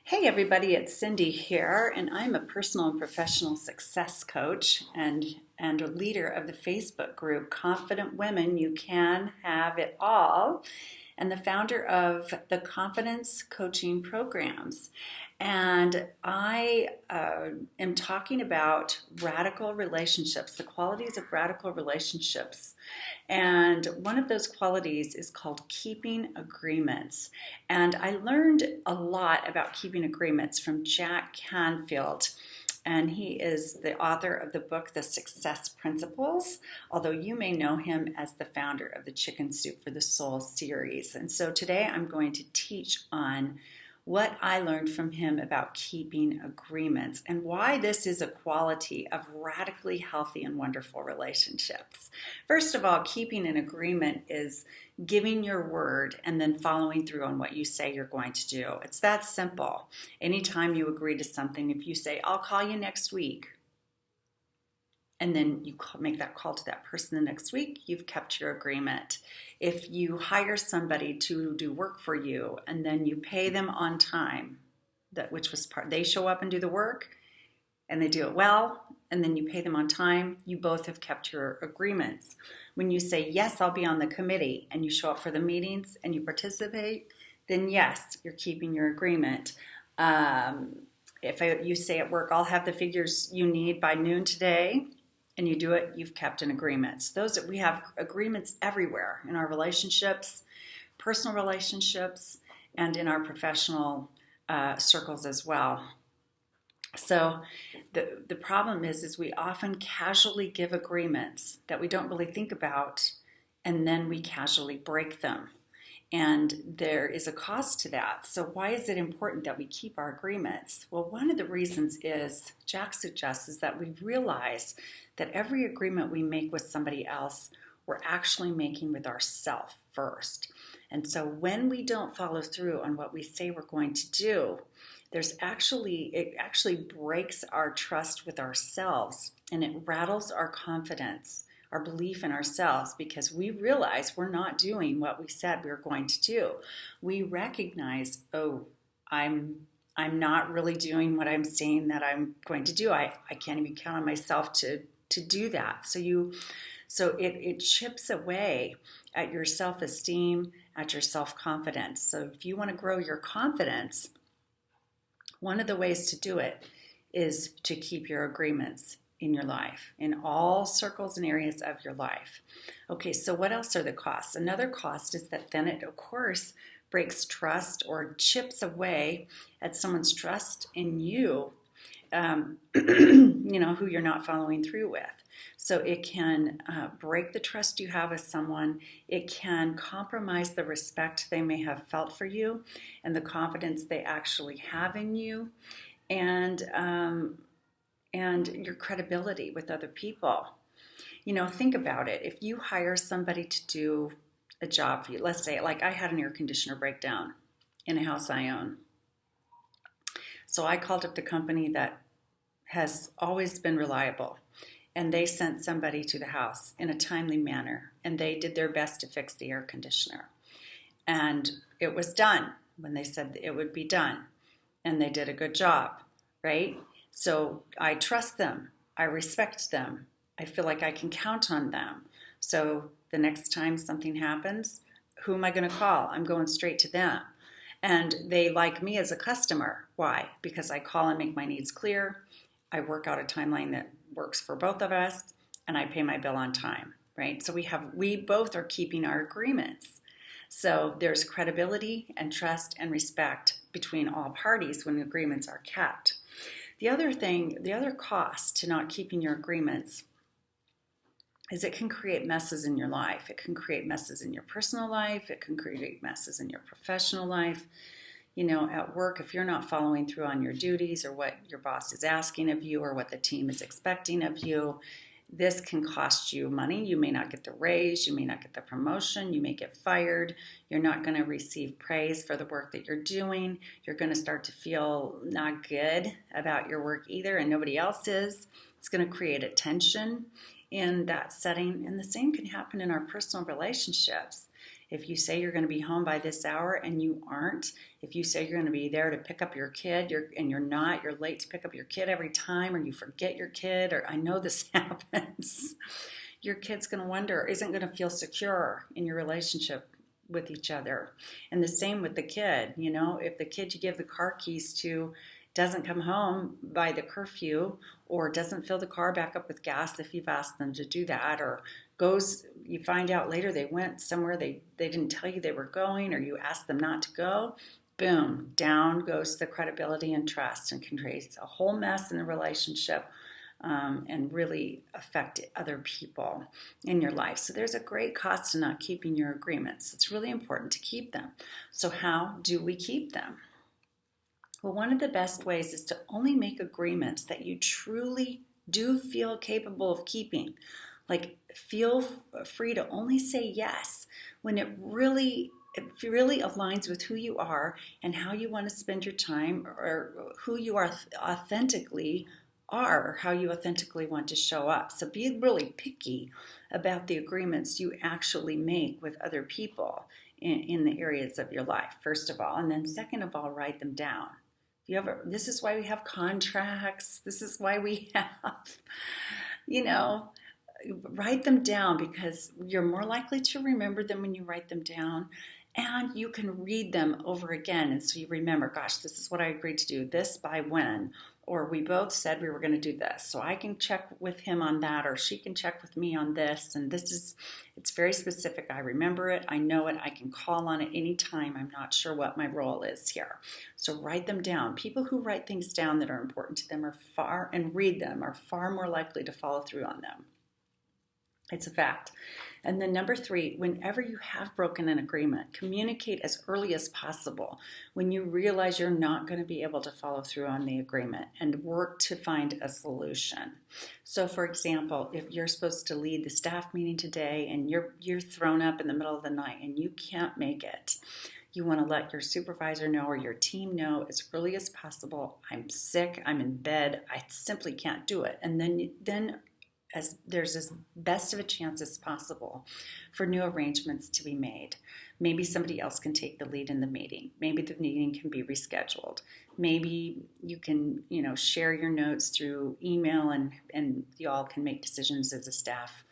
Hey everybody, it's Cindy here, and I'm a personal and professional success coach and a leader of the Facebook group Confident Women You Can Have It All, and the founder of the Confidence Coaching Programs. And I am talking about radical relationships, the qualities of radical relationships. And one of those qualities is called keeping agreements. And I learned a lot about keeping agreements from Jack Canfield. And he is the author of the book, The Success Principles, although you may know him as the founder of the Chicken Soup for the Soul series. And so today I'm going to teach on what I learned from him about keeping agreements and why this is a quality of radically healthy and wonderful relationships. First of all, keeping an agreement is giving your word and then following through on what you say you're going to do. It's that simple. Anytime you agree to something, if you say, I'll call you next week, and then you make that call to that person the next week, you've kept your agreement. If you hire somebody to do work for you and then you pay them on time, they show up and do the work and they do it well, and then you pay them on time, you both have kept your agreements. When you say, yes, I'll be on the committee, and you show up for the meetings and you participate, then yes, you're keeping your agreement. You say at work, I'll have the figures you need by noon today, and you do it, you've kept an agreement. So we have agreements everywhere in our relationships, personal relationships, and in our professional circles as well. So the problem is we often casually give agreements that we don't really think about, and then we casually break them. And there is a cost to that. So why is it important that we keep our agreements? Well, one of the reasons is, Jack suggests, is that we realize that every agreement we make with somebody else, we're actually making with ourselves first. And so when we don't follow through on what we say we're going to do, it actually breaks our trust with ourselves, and it rattles our confidence, our belief in ourselves, because we realize we're not doing what we said we were going to do. We recognize, I'm not really doing what I'm saying that I'm going to do. I can't even count on myself to do that. So it chips away at your self-esteem, at your self-confidence. So if you want to grow your confidence, one of the ways to do it is to keep your agreements in your life, in all circles and areas of your life. Okay, so what else are the costs? Another cost is that then it, of course, breaks trust or chips away at someone's trust in you, who you're not following through with. So it can break the trust you have with someone. It can compromise the respect they may have felt for you and the confidence they actually have in you, and your credibility with other people. Think about it. If you hire somebody to do a job for you, let's say, like I had an air conditioner breakdown in a house I own. So I called up the company that has always been reliable, and they sent somebody to the house in a timely manner, and they did their best to fix the air conditioner. And it was done when they said it would be done, and they did a good job, right? So I trust them, I respect them, I feel like I can count on them. So the next time something happens, who am I going to call? I'm going straight to them. And they like me as a customer. Why? Because I call and make my needs clear, I work out a timeline that works for both of us, and I pay my bill on time, right? So we both are keeping our agreements. So there's credibility and trust and respect between all parties when agreements are kept. The other cost to not keeping your agreements is it can create messes in your life. It can create messes in your personal life. It can create messes in your professional life. At work, if you're not following through on your duties or what your boss is asking of you or what the team is expecting of you, this can cost you money. You may not get the raise. You may not get the promotion. You may get fired. You're not going to receive praise for the work that you're doing. You're going to start to feel not good about your work either, and nobody else is. It's going to create a tension in that setting, and the same can happen in our personal relationships. If you say you're going to be home by this hour and you aren't, if you say you're going to be there to pick up your kid and you're not, you're late to pick up your kid every time, or you forget your kid, or I know this happens, your kid's going to wonder, isn't going to feel secure in your relationship with each other. And the same with the kid. If the kid you give the car keys to doesn't come home by the curfew, or doesn't fill the car back up with gas if you've asked them to do that, or you find out later they went somewhere they didn't tell you they were going, or you asked them not to go, boom, down goes the credibility and trust, and can create a whole mess in the relationship, and really affect other people in your life. So there's a great cost to not keeping your agreements. It's really important to keep them. So how do we keep them? Well, one of the best ways is to only make agreements that you truly do feel capable of keeping. Like, feel free to only say yes when it really aligns with who you are and how you want to spend your time, or who you are authentically are, or how you authentically want to show up. So be really picky about the agreements you actually make with other people in the areas of your life, first of all. And then second of all, write them down. This is why we have contracts. This is why we have, write them down, because you're more likely to remember them when you write them down, and you can read them over again. And so you remember, gosh, this is what I agreed to do, this by when, or we both said we were going to do this. So I can check with him on that, or she can check with me on this. And it's very specific. I remember it. I know it. I can call on it anytime I'm not sure what my role is here. So write them down. People who write things down that are important to them and read them are far more likely to follow through on them. It's a fact. And then number 3, whenever you have broken an agreement, communicate as early as possible when you realize you're not going to be able to follow through on the agreement, and work to find a solution. So for example, if you're supposed to lead the staff meeting today and you're thrown up in the middle of the night and you can't make it, you want to let your supervisor know, or your team know, as early as possible, I'm sick, I'm in bed, I simply can't do it. And then as there's as best of a chance as possible for new arrangements to be made. Maybe somebody else can take the lead in the meeting. Maybe the meeting can be rescheduled. Maybe you can, share your notes through email, and you all can make decisions as a staff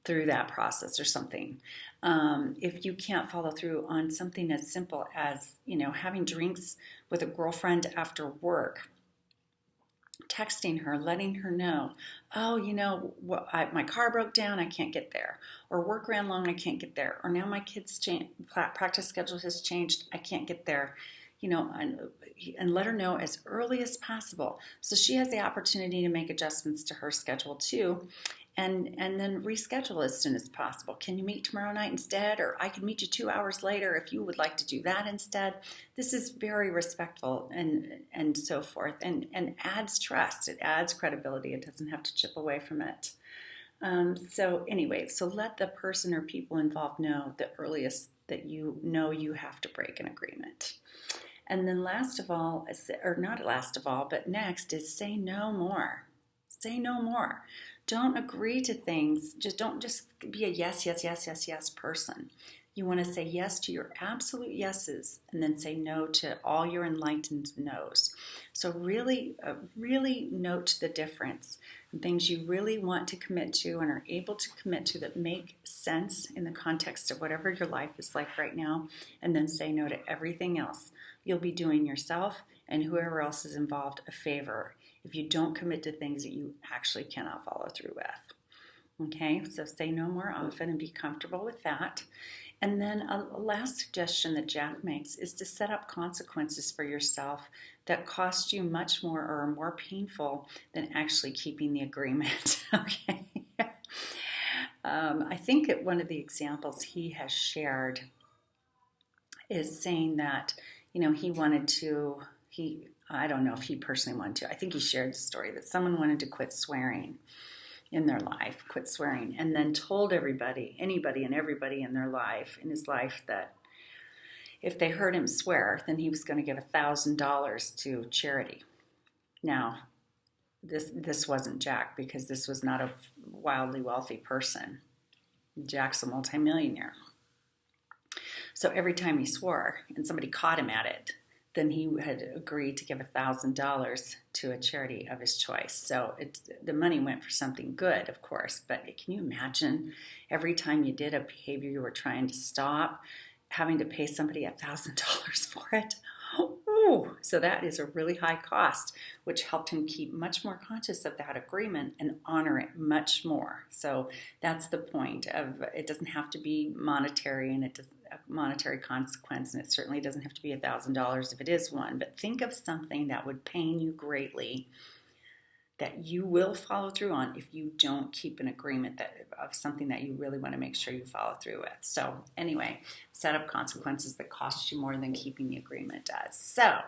through that process or something. If you can't follow through on something as simple as, having drinks with a girlfriend after work, texting her, letting her know, my car broke down, I can't get there, or work ran long, I can't get there, or now my kid's practice schedule has changed, I can't get there, and let her know as early as possible, so she has the opportunity to make adjustments to her schedule too, and then reschedule as soon as possible. Can you meet tomorrow night instead? Or I can meet you 2 hours later if you would like to do that instead. This is very respectful and so forth, and adds trust. It adds credibility. It doesn't have to chip away from it. So let the person or people involved know the earliest that you have to break an agreement. And then next is say no more. Say no more. Don't agree to things. Don't just be a yes person. You want to say yes to your absolute yeses, and then say no to all your enlightened no's. So really note the difference, and things you really want to commit to and are able to commit to that make sense in the context of whatever your life is like right now, and then say no to everything else. You'll be doing yourself and whoever else is involved a favor if you don't commit to things that you actually cannot follow through with. Okay, so say no more often and be comfortable with that. And then a last suggestion that Jack makes is to set up consequences for yourself that cost you much more or are more painful than actually keeping the agreement. Okay. I think that one of the examples he has shared is saying that, I don't know if he personally wanted to. I think he shared the story that someone wanted to quit swearing in their life, and then told anybody and everybody in his life, that if they heard him swear, then he was going to give $1,000 to charity. Now, this wasn't Jack, because this was not a wildly wealthy person. Jack's a multimillionaire. So every time he swore and somebody caught him at it, then he had agreed to give $1,000 to a charity of his choice. So the money went for something good, of course, but can you imagine every time you did a behavior you were trying to stop, having to pay somebody $1,000 for it? Ooh, so that is a really high cost, which helped him keep much more conscious of that agreement and honor it much more. So that's the point of it doesn't have to be monetary, and it doesn't a monetary consequence, and it certainly doesn't have to be $1,000 if it is one, but think of something that would pain you greatly that you will follow through on if you don't keep an agreement of something that you really want to make sure you follow through with. So anyway, set up consequences that cost you more than keeping the agreement does. So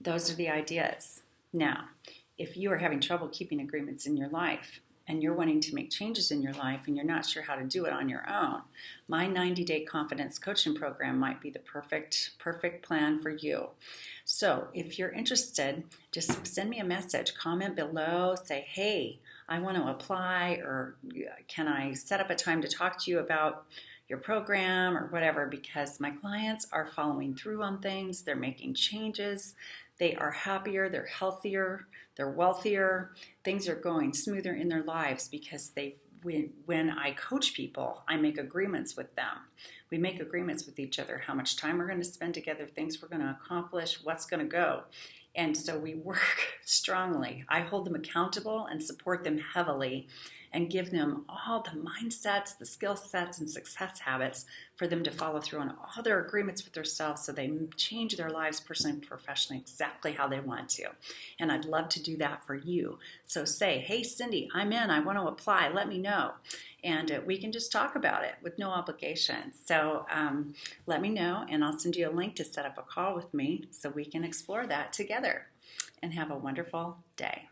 those are the ideas. Now, if you are having trouble keeping agreements in your life and you're wanting to make changes in your life and you're not sure how to do it on your own, my 90-day confidence coaching program might be the perfect plan for you. So if you're interested, just send me a message, comment below, say, hey, I want to apply, or can I set up a time to talk to you about your program or whatever, because my clients are following through on things, they're making changes, they are happier, they're healthier, they're wealthier, things are going smoother in their lives because when I coach people, I make agreements with them. We make agreements with each other, how much time we're going to spend together, things we're going to accomplish, what's going to go. And so we work strongly. I hold them accountable and support them heavily and give them all the mindsets, the skill sets, and success habits for them to follow through on all their agreements with themselves so they change their lives personally and professionally exactly how they want to. And I'd love to do that for you. So say, hey, Cindy, I'm in. I want to apply. Let me know. And we can just talk about it with no obligation. So let me know, and I'll send you a link to set up a call with me so we can explore that together. And have a wonderful day.